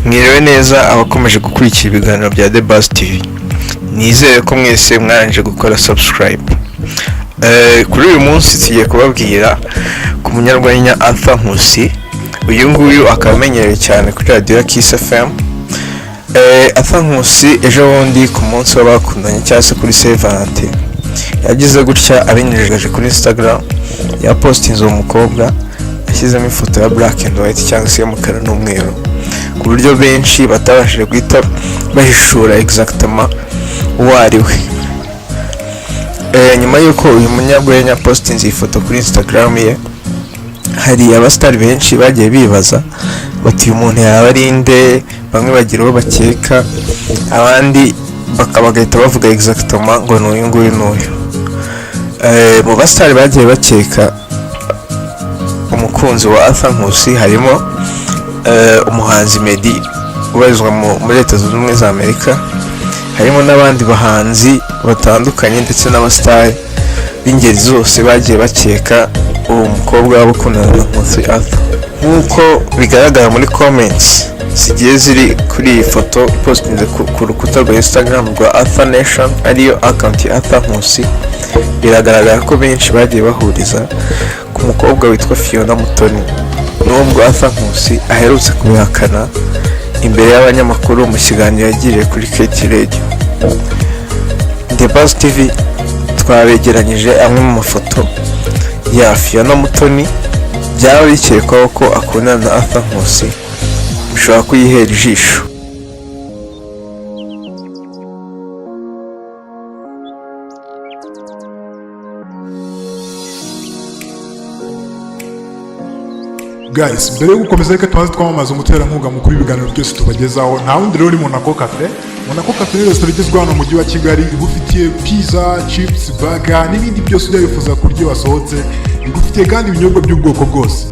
Mwiriwe neza abakomeje gukurikira ibiganiro bya The Buzz TV. Nizere ko mwese mwaranje gukora subscribe. Kuri uyu munsi tugiye kubabwira ku munyarwenya Arthur Nkusi. Uyu nguyu akaba amenyerewe cyane kuri radio ya Kiss FM. Arthur Nkusi ejo bundi ku munsi w'abakundanye cyangwa se kuri Saint Valentin yagize gutya abinyujije kuri Instagram ya postinze umukobwa ashyizemo ifoto ya black and white cyangwa se y'umukara n'umweru, ku buryo benshi batabashije guhita bahishura exactement uwo ari we. Nyuma y'uko uyu munyarwenya postinze iyi foto kuri Instagram ye, hari abasitari benshi bagiye bibaza bati uyu muntu yaba ari nde, bamwe bagira uwo bakeka, abandi bagahita bavuga exactement ngo n'uyu nguyu n'uyu. Mu basitari bagiye bakeka umukunzi wa Arthur Nkusi harimo umuhanzi Meddy ubarizwa muri Leta Zunze Ubumwe za Amerika, harimo n'abandi bahanzi batandukanye ndetse n'abasitari b'ingeri zose bagiye bakeka uwo mukobwa w'abakundana na Nkusi Arthur. Nk'uko bigaragara muri comments zigiye ziri kuri iyi foto postinze ku rukuta rwa Instagram rwa Arthur Nation, ariyo account ya Arthur Nkusi, biragaragara ko benshi bagiye bahuriza ku mukobwa witwa Fiona Mutoni, n'ubwo Arthur Nkusi aherutse kubihakana imbere y'abanyamakuru mu kiganiro yagiriye kuri KT Radio. The Buzz TV twabegeranyije amwe mu mafoto ya Fiona Mutoni byaba bikekwaho ko akundana na Arthur Nkusi, ushobora kuyihera ijisho. Guys, mbere yo gukomeza reka tubanze twamamaza umuterankunga mukuru w'ibiganiro byose tubagezaho. Nta wundi rero ni Monaco Cafe. Monaco Cafe ni resitora igezweho hano mu mujyi wa Kigali, igufitiye pizza, chips, burger n'ibindi byose ujya wifuza kurya wasohotse. Igufitiye kandi ibinyobwa by'ubwoko bwose.